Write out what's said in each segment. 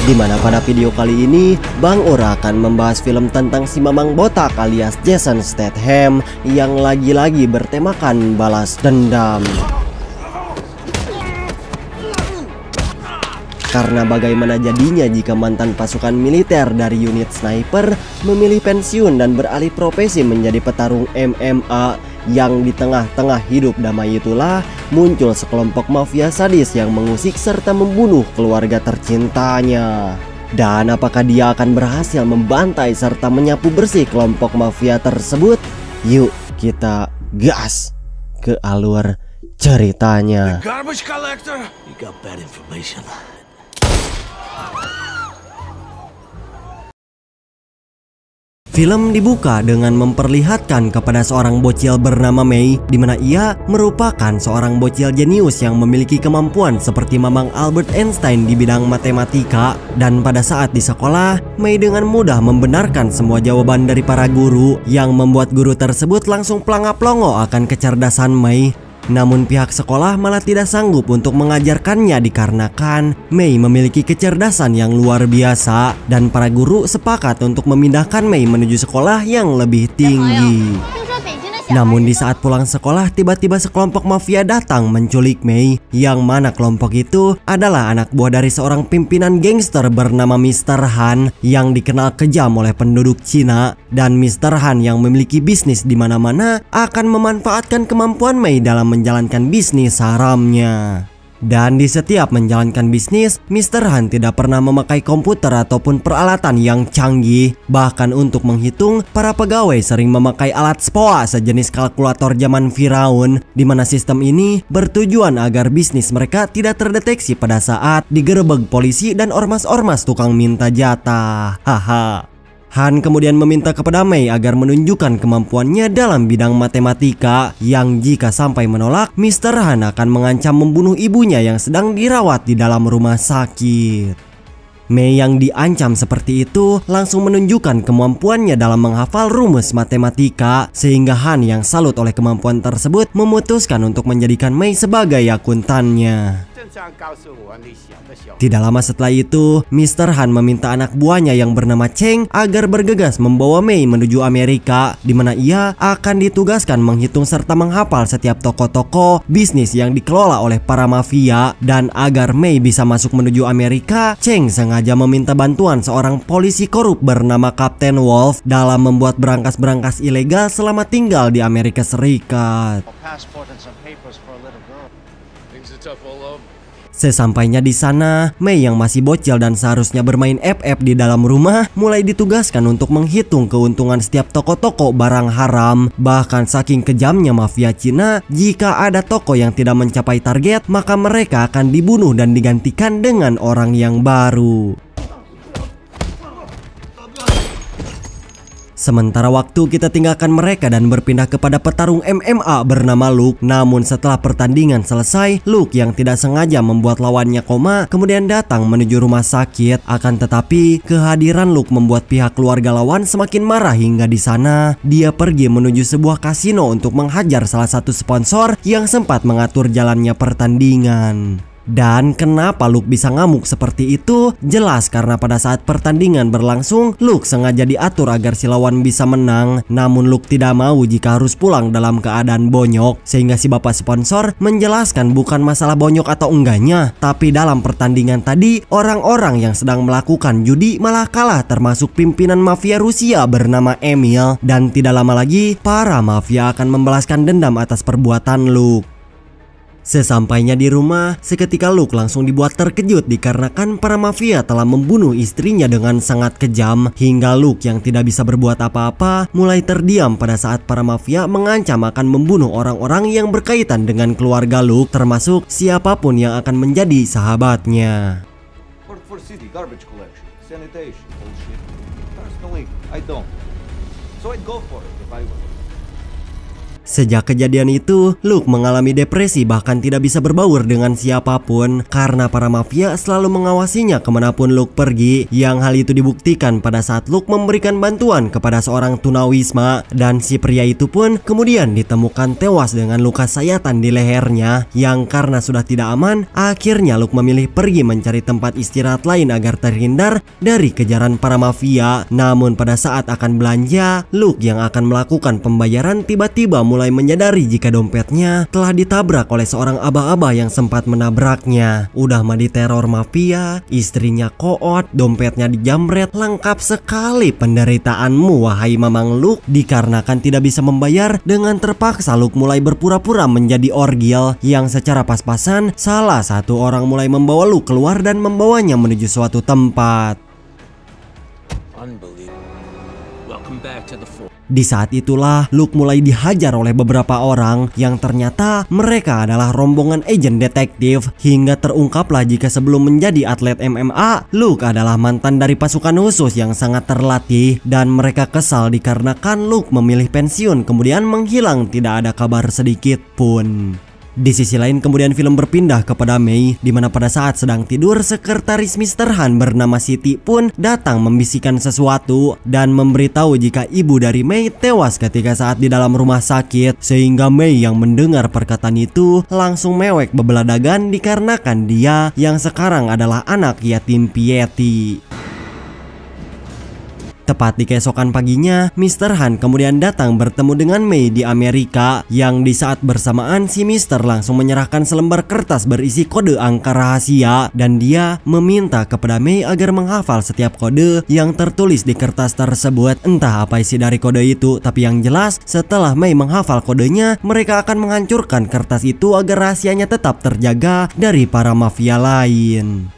Dimana pada video kali ini Bang Ora akan membahas film tentang si Mamang Botak alias Jason Statham yang lagi-lagi bertemakan balas dendam. Karena bagaimana jadinya jika mantan pasukan militer dari unit sniper memilih pensiun dan beralih profesi menjadi petarung MMA, yang di tengah-tengah hidup damai itulah muncul sekelompok mafia sadis yang mengusik serta membunuh keluarga tercintanya. Dan apakah dia akan berhasil membantai serta menyapu bersih kelompok mafia tersebut? Yuk kita gas ke alur ceritanya. Film dibuka dengan memperlihatkan kepada seorang bocil bernama May, di mana ia merupakan seorang bocil jenius yang memiliki kemampuan seperti Mamang Albert Einstein di bidang matematika. Dan pada saat di sekolah, May dengan mudah membenarkan semua jawaban dari para guru, yang membuat guru tersebut langsung pelanga-pelongo akan kecerdasan May. Namun pihak sekolah malah tidak sanggup untuk mengajarkannya dikarenakan May memiliki kecerdasan yang luar biasa, dan para guru sepakat untuk memindahkan May menuju sekolah yang lebih tinggi. Namun di saat pulang sekolah, tiba-tiba sekelompok mafia datang menculik May, yang mana kelompok itu adalah anak buah dari seorang pimpinan gangster bernama Mr. Han yang dikenal kejam oleh penduduk Cina. Dan Mr. Han yang memiliki bisnis di mana-mana akan memanfaatkan kemampuan May dalam menjalankan bisnis haramnya. Dan di setiap menjalankan bisnis, Mr. Han tidak pernah memakai komputer ataupun peralatan yang canggih. Bahkan untuk menghitung, para pegawai sering memakai alat SPOA sejenis kalkulator zaman Firaun, di mana sistem ini bertujuan agar bisnis mereka tidak terdeteksi pada saat digerebek polisi dan ormas-ormas tukang minta jatah. Haha. Han kemudian meminta kepada May agar menunjukkan kemampuannya dalam bidang matematika, yang jika sampai menolak, Mr. Han akan mengancam membunuh ibunya yang sedang dirawat di dalam rumah sakit. May yang diancam seperti itu langsung menunjukkan kemampuannya dalam menghafal rumus matematika, sehingga Han yang salut oleh kemampuan tersebut memutuskan untuk menjadikan May sebagai akuntannya. Tidak lama setelah itu, Mr. Han meminta anak buahnya yang bernama Cheng agar bergegas membawa May menuju Amerika, di mana ia akan ditugaskan menghitung serta menghafal setiap toko-toko bisnis yang dikelola oleh para mafia. Dan agar May bisa masuk menuju Amerika, Cheng sengaja meminta bantuan seorang polisi korup bernama Kapten Wolf dalam membuat berangkas-berangkas ilegal selama tinggal di Amerika Serikat. Sesampainya di sana, May yang masih bocil dan seharusnya bermain FF di dalam rumah mulai ditugaskan untuk menghitung keuntungan setiap toko-toko barang haram. Bahkan saking kejamnya mafia Cina, jika ada toko yang tidak mencapai target, maka mereka akan dibunuh dan digantikan dengan orang yang baru. Sementara waktu kita tinggalkan mereka dan berpindah kepada petarung MMA bernama Luke. Namun setelah pertandingan selesai, Luke yang tidak sengaja membuat lawannya koma kemudian datang menuju rumah sakit. Akan tetapi kehadiran Luke membuat pihak keluarga lawan semakin marah, hingga di sana dia pergi menuju sebuah kasino untuk menghajar salah satu sponsor yang sempat mengatur jalannya pertandingan. Dan kenapa Luke bisa ngamuk seperti itu? Jelas karena pada saat pertandingan berlangsung, Luke sengaja diatur agar si lawan bisa menang. Namun Luke tidak mau jika harus pulang dalam keadaan bonyok, sehingga si bapak sponsor menjelaskan bukan masalah bonyok atau enggaknya, tapi dalam pertandingan tadi orang-orang yang sedang melakukan judi malah kalah, termasuk pimpinan mafia Rusia bernama Emil. Dan tidak lama lagi para mafia akan membalaskan dendam atas perbuatan Luke. Sesampainya di rumah, seketika Luke langsung dibuat terkejut dikarenakan para mafia telah membunuh istrinya dengan sangat kejam, hingga Luke yang tidak bisa berbuat apa-apa mulai terdiam pada saat para mafia mengancam akan membunuh orang-orang yang berkaitan dengan keluarga Luke, termasuk siapapun yang akan menjadi sahabatnya. Sejak kejadian itu, Luke mengalami depresi bahkan tidak bisa berbaur dengan siapapun karena para mafia selalu mengawasinya kemanapun Luke pergi. Yang hal itu dibuktikan pada saat Luke memberikan bantuan kepada seorang tunawisma, dan si pria itu pun kemudian ditemukan tewas dengan luka sayatan di lehernya. Yang karena sudah tidak aman, akhirnya Luke memilih pergi mencari tempat istirahat lain agar terhindar dari kejaran para mafia. Namun pada saat akan belanja, Luke yang akan melakukan pembayaran tiba-tiba mulai menyadari jika dompetnya telah ditabrak oleh seorang aba-aba yang sempat menabraknya. Udah mah diteror mafia, istrinya koot, dompetnya dijamret, lengkap sekali penderitaanmu wahai Mamang Luke. Dikarenakan tidak bisa membayar, dengan terpaksa Luke mulai berpura-pura menjadi orgil yang secara pas-pasan salah satu orang mulai membawa Luke keluar dan membawanya menuju suatu tempat. Di saat itulah Luke mulai dihajar oleh beberapa orang yang ternyata mereka adalah rombongan agen detektif. Hingga terungkaplah jika sebelum menjadi atlet MMA, Luke adalah mantan dari pasukan khusus yang sangat terlatih. Dan mereka kesal dikarenakan Luke memilih pensiun kemudian menghilang, tidak ada kabar sedikit pun. Di sisi lain kemudian film berpindah kepada Mei, di mana pada saat sedang tidur sekretaris Mr. Han bernama Siti pun datang membisikkan sesuatu dan memberitahu jika ibu dari Mei tewas ketika saat di dalam rumah sakit. Sehingga Mei yang mendengar perkataan itu langsung mewek bebeladagan dikarenakan dia yang sekarang adalah anak yatim piatu. Tepat di keesokan paginya, Mr. Han kemudian datang bertemu dengan Mei di Amerika, yang di saat bersamaan si Mr. langsung menyerahkan selembar kertas berisi kode angka rahasia, dan dia meminta kepada Mei agar menghafal setiap kode yang tertulis di kertas tersebut. Entah apa isi dari kode itu, tapi yang jelas setelah Mei menghafal kodenya, mereka akan menghancurkan kertas itu agar rahasianya tetap terjaga dari para mafia lain.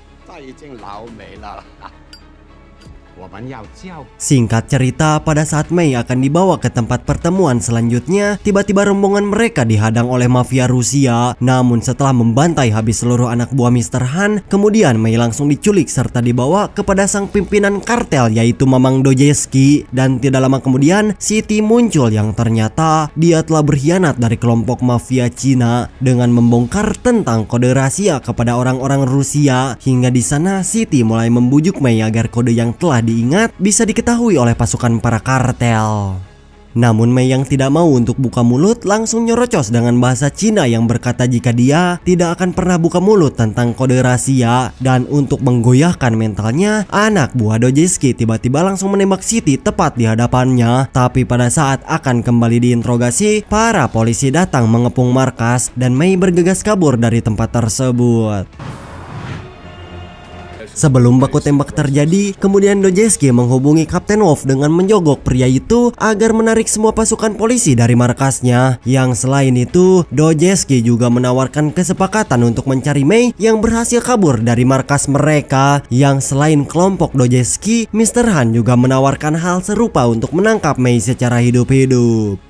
Singkat cerita, pada saat Mei akan dibawa ke tempat pertemuan selanjutnya, tiba-tiba rombongan mereka dihadang oleh mafia Rusia. Namun setelah membantai habis seluruh anak buah Mr. Han, kemudian Mei langsung diculik serta dibawa kepada sang pimpinan kartel yaitu Mamang Dojevsky. Dan tidak lama kemudian Siti muncul yang ternyata dia telah berkhianat dari kelompok mafia Cina dengan membongkar tentang kode rahasia kepada orang-orang Rusia. Hingga di sana Siti mulai membujuk Mei agar kode yang telah diingat bisa diketahui oleh pasukan para kartel. Namun Mei yang tidak mau untuk buka mulut langsung nyorocos dengan bahasa Cina yang berkata jika dia tidak akan pernah buka mulut tentang kode rahasia. Dan untuk menggoyahkan mentalnya, anak buah Dojevsky tiba-tiba langsung menembak Siti tepat di hadapannya. Tapi pada saat akan kembali diinterogasi, para polisi datang mengepung markas dan Mei bergegas kabur dari tempat tersebut. Sebelum baku tembak terjadi, kemudian Dojevsky menghubungi Kapten Wolf dengan menjogok pria itu agar menarik semua pasukan polisi dari markasnya. Yang selain itu, Dojevsky juga menawarkan kesepakatan untuk mencari Mei yang berhasil kabur dari markas mereka. Yang selain kelompok Dojevsky, Mr. Han juga menawarkan hal serupa untuk menangkap Mei secara hidup-hidup.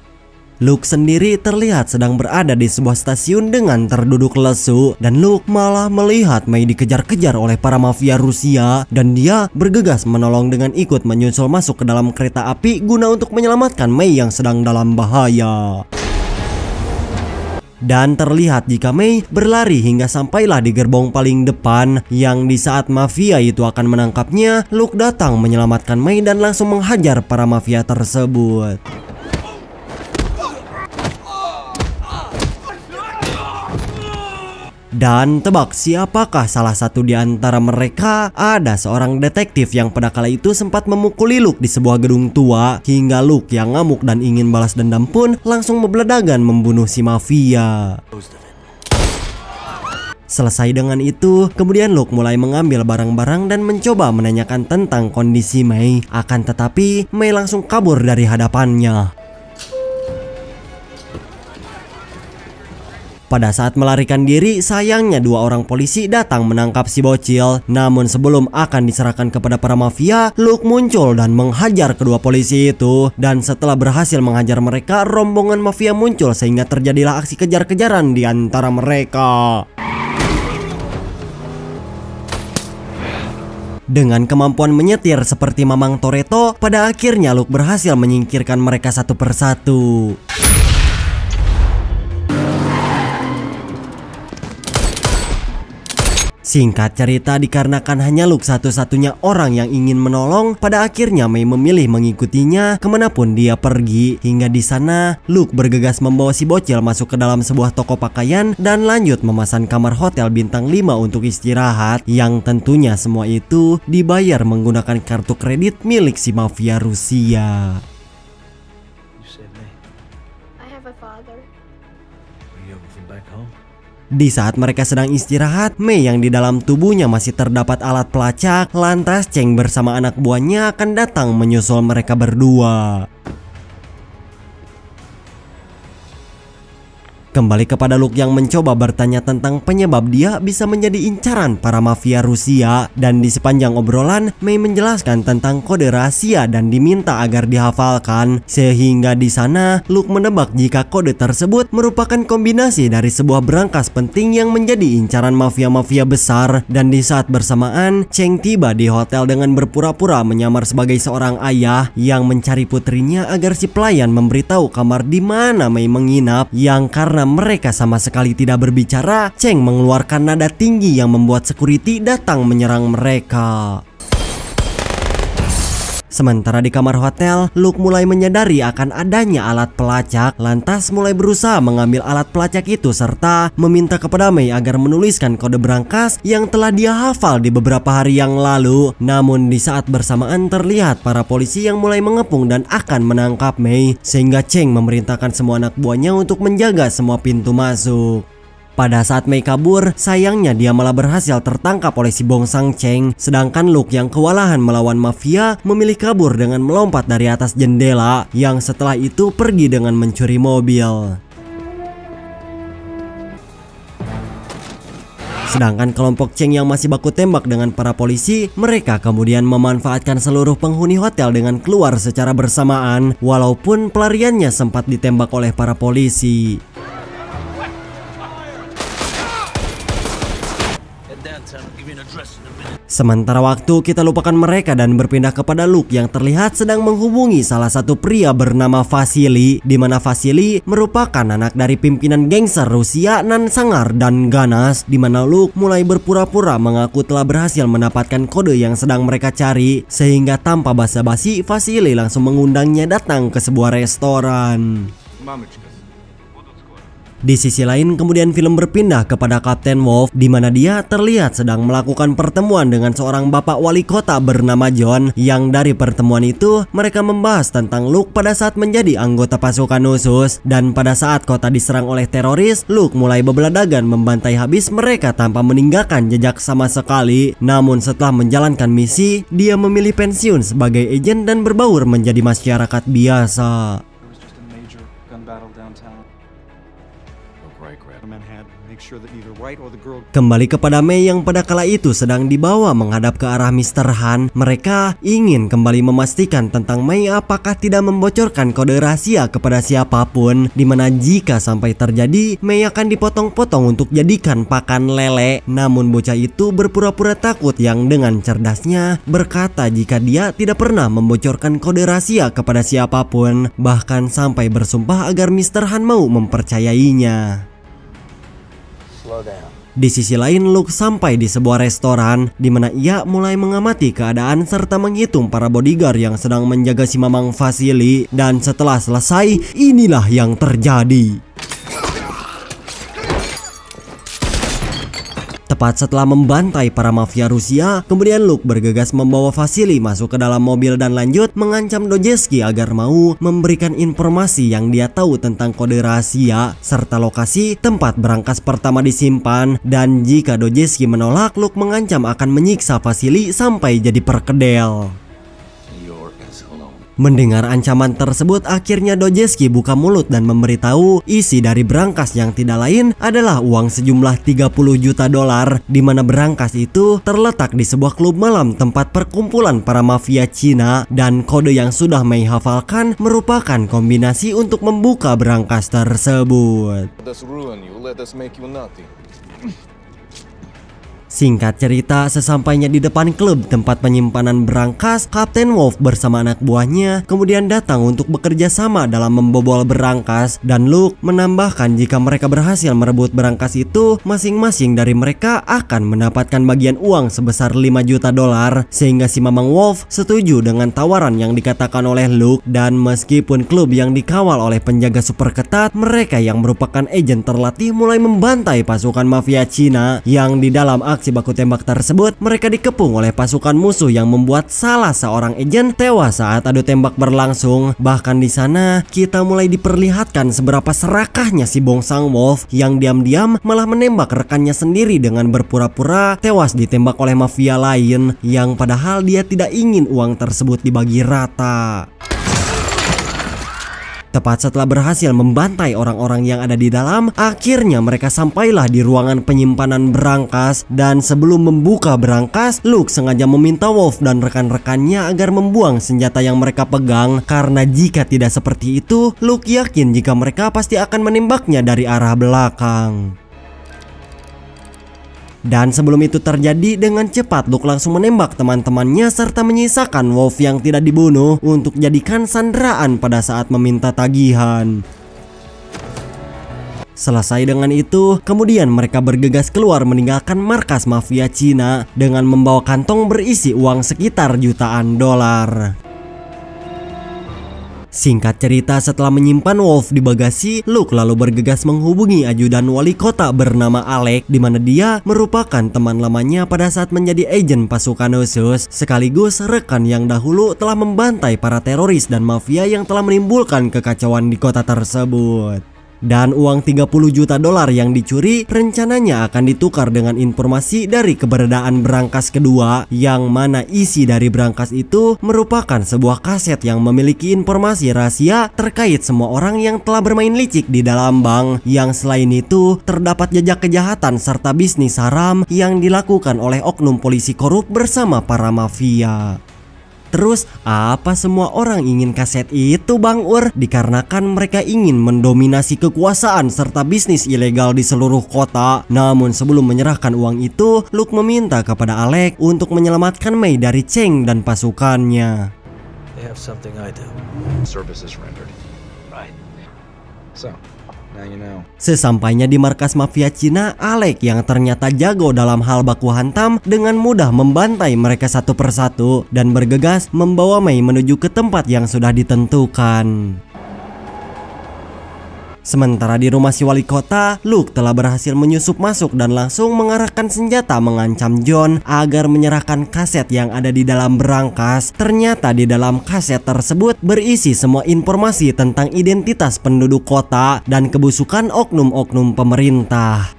Luke sendiri terlihat sedang berada di sebuah stasiun dengan terduduk lesu, dan Luke malah melihat Mei dikejar-kejar oleh para mafia Rusia, dan dia bergegas menolong dengan ikut menyusul masuk ke dalam kereta api guna untuk menyelamatkan Mei yang sedang dalam bahaya. Dan terlihat jika Mei berlari hingga sampailah di gerbong paling depan, yang di saat mafia itu akan menangkapnya, Luke datang menyelamatkan Mei dan langsung menghajar para mafia tersebut. Dan tebak siapakah salah satu di antara mereka? Ada seorang detektif yang pada kala itu sempat memukuli Luke di sebuah gedung tua, hingga Luke yang ngamuk dan ingin balas dendam pun langsung membeledagan membunuh si mafia. Selesai dengan itu, kemudian Luke mulai mengambil barang-barang dan mencoba menanyakan tentang kondisi Mei. Akan tetapi Mei langsung kabur dari hadapannya. Pada saat melarikan diri, sayangnya dua orang polisi datang menangkap si bocil. Namun sebelum akan diserahkan kepada para mafia, Luke muncul dan menghajar kedua polisi itu. Dan setelah berhasil menghajar mereka, rombongan mafia muncul sehingga terjadilah aksi kejar-kejaran di antara mereka. Dengan kemampuan menyetir seperti Mamang Toretto, pada akhirnya Luke berhasil menyingkirkan mereka satu persatu. Singkat cerita, dikarenakan hanya Luke satu-satunya orang yang ingin menolong, pada akhirnya Mei memilih mengikutinya kemanapun dia pergi. Hingga di sana, Luke bergegas membawa si bocil masuk ke dalam sebuah toko pakaian dan lanjut memesan kamar hotel bintang 5 untuk istirahat, yang tentunya semua itu dibayar menggunakan kartu kredit milik si mafia Rusia. Di saat mereka sedang istirahat, Mei yang di dalam tubuhnya masih terdapat alat pelacak, lantas Cheng bersama anak buahnya akan datang menyusul mereka berdua. Kembali kepada Luke yang mencoba bertanya tentang penyebab dia bisa menjadi incaran para mafia Rusia, dan di sepanjang obrolan Mei menjelaskan tentang kode rahasia dan diminta agar dihafalkan, sehingga di sana Luke menebak jika kode tersebut merupakan kombinasi dari sebuah berangkas penting yang menjadi incaran mafia-mafia besar. Dan di saat bersamaan Cheng tiba di hotel dengan berpura-pura menyamar sebagai seorang ayah yang mencari putrinya agar si pelayan memberitahu kamar di mana Mei menginap, yang karena mereka sama sekali tidak berbicara, Cheng mengeluarkan nada tinggi yang membuat security datang menyerang mereka. Sementara di kamar hotel, Luke mulai menyadari akan adanya alat pelacak, lantas mulai berusaha mengambil alat pelacak itu serta meminta kepada Mei agar menuliskan kode berangkas yang telah dia hafal di beberapa hari yang lalu. Namun di saat bersamaan terlihat para polisi yang mulai mengepung dan akan menangkap Mei, sehingga Cheng memerintahkan semua anak buahnya untuk menjaga semua pintu masuk. Pada saat Mei kabur, sayangnya dia malah berhasil tertangkap oleh si bongsang Cheng, sedangkan Luke yang kewalahan melawan mafia memilih kabur dengan melompat dari atas jendela, yang setelah itu pergi dengan mencuri mobil. Sedangkan kelompok Cheng yang masih baku tembak dengan para polisi, mereka kemudian memanfaatkan seluruh penghuni hotel dengan keluar secara bersamaan, walaupun pelariannya sempat ditembak oleh para polisi. Sementara waktu kita lupakan mereka dan berpindah kepada Luke yang terlihat sedang menghubungi salah satu pria bernama Vasily, di mana Vasily merupakan anak dari pimpinan gangster Rusia nan sangar dan ganas, di mana Luke mulai berpura-pura mengaku telah berhasil mendapatkan kode yang sedang mereka cari, sehingga tanpa basa-basi Vasily langsung mengundangnya datang ke sebuah restoran. Di sisi lain, kemudian film berpindah kepada Kapten Wolf, di mana dia terlihat sedang melakukan pertemuan dengan seorang bapak wali kota bernama John, yang dari pertemuan itu mereka membahas tentang Luke pada saat menjadi anggota pasukan khusus. Dan pada saat kota diserang oleh teroris, Luke mulai bebeladagan membantai habis mereka tanpa meninggalkan jejak sama sekali. Namun setelah menjalankan misi, dia memilih pensiun sebagai agen dan berbaur menjadi masyarakat biasa. Kembali kepada Mei yang pada kala itu sedang dibawa menghadap ke arah Mr. Han. Mereka ingin kembali memastikan tentang Mei apakah tidak membocorkan kode rahasia kepada siapapun, dimana jika sampai terjadi, Mei akan dipotong-potong untuk jadikan pakan lele. Namun bocah itu berpura-pura takut yang dengan cerdasnya berkata jika dia tidak pernah membocorkan kode rahasia kepada siapapun, bahkan sampai bersumpah agar Mr. Han mau mempercayainya. Di sisi lain, Luke sampai di sebuah restoran, di mana ia mulai mengamati keadaan serta menghitung para bodyguard yang sedang menjaga si mamang Vasily. Dan setelah selesai, inilah yang terjadi. Tepat setelah membantai para mafia Rusia, kemudian Luke bergegas membawa Vasily masuk ke dalam mobil dan lanjut mengancam Dojevsky agar mau memberikan informasi yang dia tahu tentang kode rahasia serta lokasi tempat berangkas pertama disimpan. Dan jika Dojevsky menolak, Luke mengancam akan menyiksa Vasily sampai jadi perkedel. Mendengar ancaman tersebut, akhirnya Dojevsky buka mulut dan memberitahu isi dari berangkas yang tidak lain adalah uang sejumlah 30 juta dolar, di mana berangkas itu terletak di sebuah klub malam tempat perkumpulan para mafia Cina, dan kode yang sudah Mei hafalkan merupakan kombinasi untuk membuka berangkas tersebut. Singkat cerita, sesampainya di depan klub tempat penyimpanan berangkas, Kapten Worf bersama anak buahnya kemudian datang untuk bekerja sama dalam membobol berangkas, dan Luke menambahkan jika mereka berhasil merebut berangkas itu, masing-masing dari mereka akan mendapatkan bagian uang sebesar 5 juta dolar, sehingga si Mamang Worf setuju dengan tawaran yang dikatakan oleh Luke. Dan meskipun klub yang dikawal oleh penjaga super ketat, mereka yang merupakan agen terlatih mulai membantai pasukan mafia Cina yang di dalam aksi baku tembak tersebut mereka dikepung oleh pasukan musuh yang membuat salah seorang agen tewas saat adu tembak berlangsung. Bahkan di sana kita mulai diperlihatkan seberapa serakahnya si Bongsang Wolf yang diam-diam malah menembak rekannya sendiri dengan berpura-pura tewas ditembak oleh mafia lain yang padahal dia tidak ingin uang tersebut dibagi rata. Tepat setelah berhasil membantai orang-orang yang ada di dalam, akhirnya mereka sampailah di ruangan penyimpanan berangkas. Dan sebelum membuka berangkas, Luke sengaja meminta Worf dan rekan-rekannya agar membuang senjata yang mereka pegang, karena jika tidak seperti itu, Luke yakin jika mereka pasti akan menembaknya dari arah belakang. Dan sebelum itu terjadi, dengan cepat Luke langsung menembak teman-temannya serta menyisakan Worf yang tidak dibunuh untuk jadikan sandraan pada saat meminta tagihan. Selesai dengan itu, kemudian mereka bergegas keluar meninggalkan markas mafia Cina dengan membawa kantong berisi uang sekitar jutaan dolar. Singkat cerita, setelah menyimpan Worf di bagasi, Luke lalu bergegas menghubungi ajudan wali kota bernama Alec, di mana dia merupakan teman lamanya pada saat menjadi agen pasukan khusus, sekaligus rekan yang dahulu telah membantai para teroris dan mafia yang telah menimbulkan kekacauan di kota tersebut. Dan uang 30 juta dolar yang dicuri rencananya akan ditukar dengan informasi dari keberadaan berangkas kedua, yang mana isi dari berangkas itu merupakan sebuah kaset yang memiliki informasi rahasia terkait semua orang yang telah bermain licik di dalam bank, yang selain itu terdapat jejak kejahatan serta bisnis haram yang dilakukan oleh oknum polisi korup bersama para mafia. Terus, apa semua orang ingin kaset itu, Bang Ur? Dikarenakan mereka ingin mendominasi kekuasaan serta bisnis ilegal di seluruh kota. Namun sebelum menyerahkan uang itu, Luke meminta kepada Alec untuk menyelamatkan Mei dari Cheng dan pasukannya. They have something I do. Service is rendered. Right. So, now you know. Sesampainya di markas mafia Cina, Alec yang ternyata jago dalam hal baku hantam dengan mudah membantai mereka satu persatu dan bergegas membawa Mei menuju ke tempat yang sudah ditentukan. Sementara di rumah si wali kota, Luke telah berhasil menyusup masuk dan langsung mengarahkan senjata mengancam John agar menyerahkan kaset yang ada di dalam berangkas. Ternyata di dalam kaset tersebut berisi semua informasi tentang identitas penduduk kota dan kebusukan oknum-oknum pemerintah.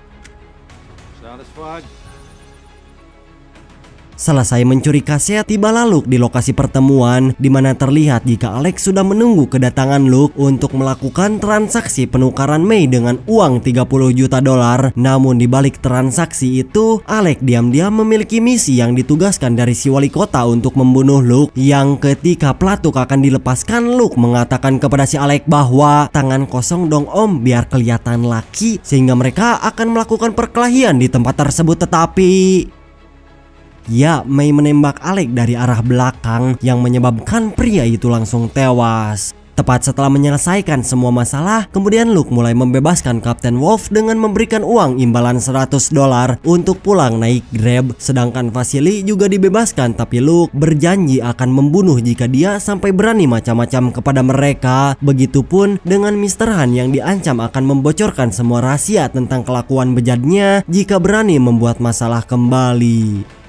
Selesai mencuri kaset, tibalah Luke di lokasi pertemuan, di mana terlihat jika Alex sudah menunggu kedatangan Luke untuk melakukan transaksi penukaran Mei dengan uang 30 juta dolar. Namun di balik transaksi itu, Alex diam-diam memiliki misi yang ditugaskan dari si wali kota untuk membunuh Luke, yang ketika pelatuk akan dilepaskan, Luke mengatakan kepada si Alex bahwa tangan kosong dong om, biar kelihatan laki, sehingga mereka akan melakukan perkelahian di tempat tersebut. Tetapi ya, Mei menembak Alec dari arah belakang yang menyebabkan pria itu langsung tewas. Tepat setelah menyelesaikan semua masalah, kemudian Luke mulai membebaskan Kapten Worf dengan memberikan uang imbalan 100 dolar untuk pulang naik Grab. Sedangkan Vasily juga dibebaskan, tapi Luke berjanji akan membunuh jika dia sampai berani macam-macam kepada mereka. Begitupun dengan Mr. Han yang diancam akan membocorkan semua rahasia tentang kelakuan bejatnya jika berani membuat masalah kembali.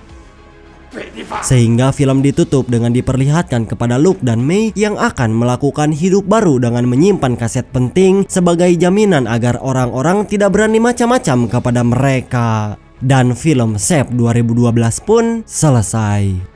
Sehingga film ditutup dengan diperlihatkan kepada Luke dan Mei yang akan melakukan hidup baru dengan menyimpan kaset penting sebagai jaminan agar orang-orang tidak berani macam-macam kepada mereka. Dan film Shape 2012 pun selesai.